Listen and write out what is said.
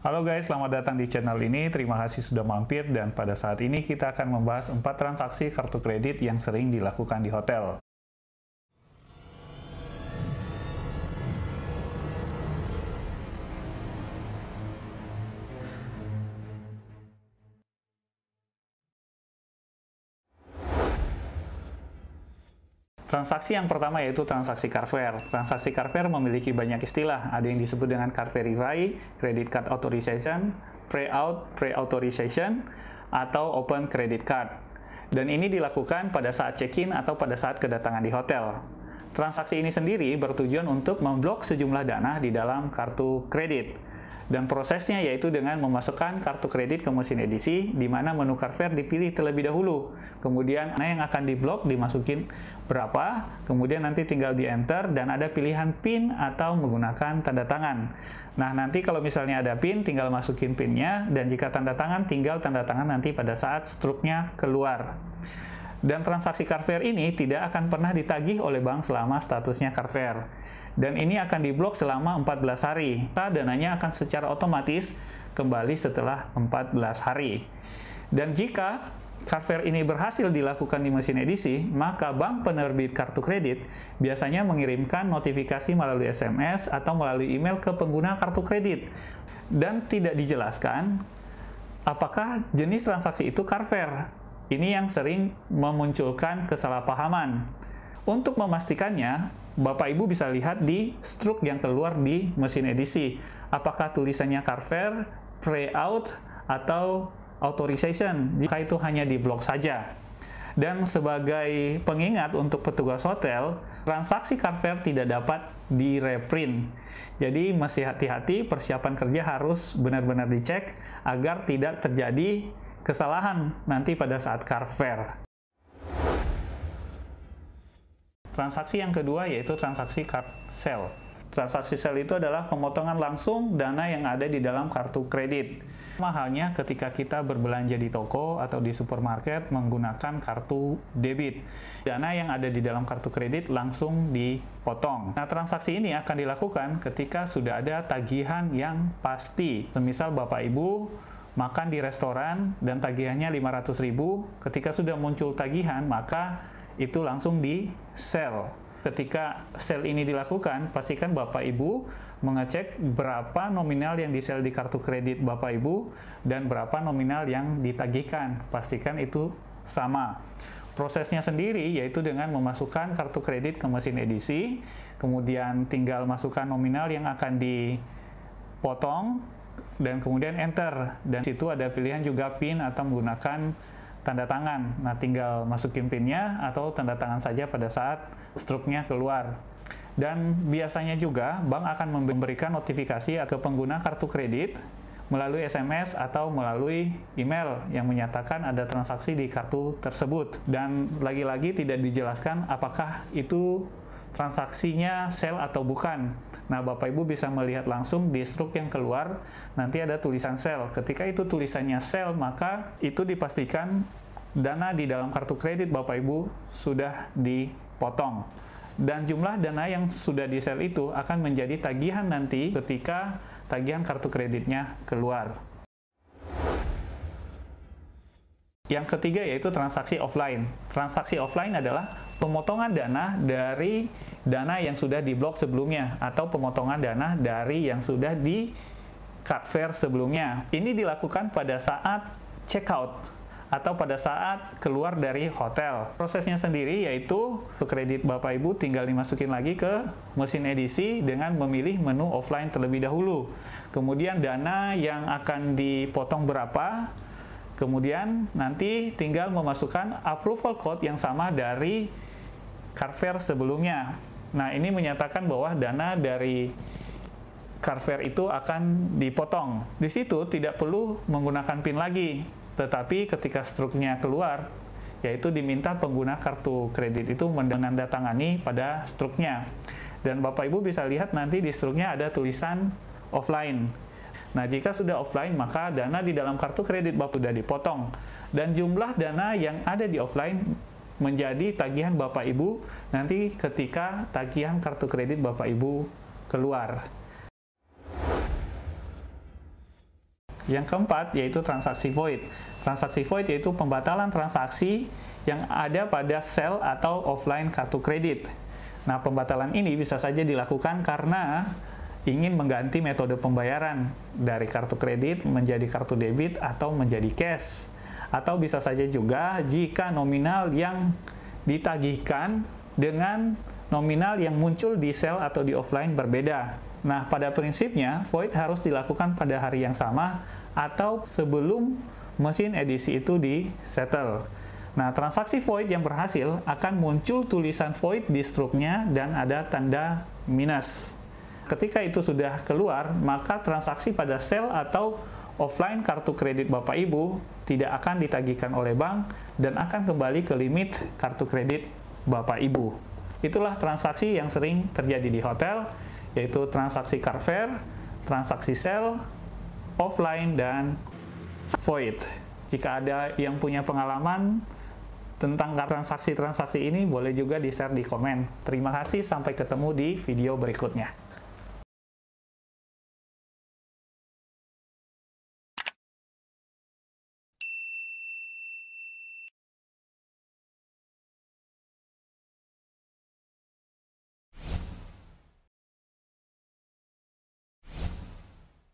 Halo guys, selamat datang di channel ini. Terima kasih sudah mampir dan pada saat ini kita akan membahas 4 transaksi kartu kredit yang sering dilakukan di hotel. Transaksi yang pertama yaitu transaksi Carfair. Transaksi Carfair memiliki banyak istilah. Ada yang disebut dengan Card Verify, Credit Card Authorization, Pre-Authorization, atau Open Credit Card. Dan ini dilakukan pada saat check-in atau pada saat kedatangan di hotel. Transaksi ini sendiri bertujuan untuk memblok sejumlah dana di dalam kartu kredit. Dan prosesnya yaitu dengan memasukkan kartu kredit ke mesin edisi, di mana menu Carfair dipilih terlebih dahulu. Kemudian yang akan diblok dimasukin berapa, kemudian nanti tinggal di enter dan ada pilihan PIN atau menggunakan tanda tangan. Nah, nanti kalau misalnya ada PIN, tinggal masukin PIN-nya, dan jika tanda tangan, tinggal tanda tangan nanti pada saat struknya keluar. Dan transaksi Carfair ini tidak akan pernah ditagih oleh bank selama statusnya Carfair. Dan ini akan diblok selama 14 hari. Dananya akan secara otomatis kembali setelah 14 hari. Dan jika Carfair ini berhasil dilakukan di mesin edisi, maka bank penerbit kartu kredit biasanya mengirimkan notifikasi melalui SMS atau melalui email ke pengguna kartu kredit. Dan tidak dijelaskan apakah jenis transaksi itu Carfair. Ini yang sering memunculkan kesalahpahaman. Untuk memastikannya, Bapak Ibu bisa lihat di struk yang keluar di mesin edisi. Apakah tulisannya Carfair, Pre-Auth, atau Authorization? Jika itu hanya diblok saja. Dan sebagai pengingat untuk petugas hotel, transaksi Carfair tidak dapat di-reprint. Jadi masih hati-hati, persiapan kerja harus benar-benar dicek agar tidak terjadi kesalahan nanti pada saat Carfair. Transaksi yang kedua yaitu transaksi card sale. Transaksi sale itu adalah pemotongan langsung dana yang ada di dalam kartu kredit. Mahalnya ketika kita berbelanja di toko atau di supermarket menggunakan kartu debit. Dana yang ada di dalam kartu kredit langsung dipotong. Nah, transaksi ini akan dilakukan ketika sudah ada tagihan yang pasti. Semisal Bapak Ibu makan di restoran dan tagihannya 500.000, ketika sudah muncul tagihan maka itu langsung di sell. Ketika sell ini dilakukan, pastikan Bapak Ibu mengecek berapa nominal yang di-sell di kartu kredit Bapak Ibu dan berapa nominal yang ditagihkan. Pastikan itu sama. Prosesnya sendiri yaitu dengan memasukkan kartu kredit ke mesin edisi, kemudian tinggal masukkan nominal yang akan dipotong, dan kemudian enter. Dan situ ada pilihan juga PIN atau menggunakan tanda tangan. Nah, tinggal masukin PIN-nya atau tanda tangan saja pada saat struknya keluar. Dan biasanya juga bank akan memberikan notifikasi ke pengguna kartu kredit melalui SMS atau melalui email yang menyatakan ada transaksi di kartu tersebut. Dan lagi-lagi tidak dijelaskan apakah itu transaksinya sell atau bukan. Nah, Bapak Ibu bisa melihat langsung di struk yang keluar, nanti ada tulisan sell. Ketika itu tulisannya sell, maka itu dipastikan dana di dalam kartu kredit Bapak Ibu sudah dipotong. Dan jumlah dana yang sudah di-sell itu akan menjadi tagihan nanti ketika tagihan kartu kreditnya keluar. Yang ketiga yaitu transaksi offline. Transaksi offline adalah pemotongan dana dari dana yang sudah diblok sebelumnya atau pemotongan dana dari yang sudah di Carfair sebelumnya. Ini dilakukan pada saat check out atau pada saat keluar dari hotel. Prosesnya sendiri yaitu kredit Bapak Ibu tinggal dimasukin lagi ke mesin edisi dengan memilih menu offline terlebih dahulu. Kemudian dana yang akan dipotong berapa, kemudian nanti tinggal memasukkan approval code yang sama dari Carfair sebelumnya. Nah, ini menyatakan bahwa dana dari Carfair itu akan dipotong. Di situ tidak perlu menggunakan PIN lagi, tetapi ketika struknya keluar, yaitu diminta pengguna kartu kredit itu menandatangani pada struknya. Dan Bapak Ibu bisa lihat nanti di struknya ada tulisan offline. Nah, jika sudah offline, maka dana di dalam kartu kredit Bapak sudah dipotong. Dan jumlah dana yang ada di offline menjadi tagihan Bapak Ibu nanti ketika tagihan kartu kredit Bapak Ibu keluar. Yang keempat yaitu transaksi void. Transaksi void yaitu pembatalan transaksi yang ada pada sel atau offline kartu kredit. Nah, pembatalan ini bisa saja dilakukan karena ingin mengganti metode pembayaran dari kartu kredit menjadi kartu debit atau menjadi cash. Atau bisa saja juga jika nominal yang ditagihkan dengan nominal yang muncul di sel atau di offline berbeda. Nah, pada prinsipnya, void harus dilakukan pada hari yang sama atau sebelum mesin edisi itu di-settle. Nah, transaksi void yang berhasil akan muncul tulisan void di struknya dan ada tanda minus. Ketika itu sudah keluar, maka transaksi pada sel atau offline kartu kredit Bapak Ibu tidak akan ditagihkan oleh bank dan akan kembali ke limit kartu kredit Bapak Ibu. Itulah transaksi yang sering terjadi di hotel, yaitu transaksi carfare, transaksi sel, offline, dan void. Jika ada yang punya pengalaman tentang transaksi-transaksi ini, boleh juga di-share di komen. Terima kasih, sampai ketemu di video berikutnya.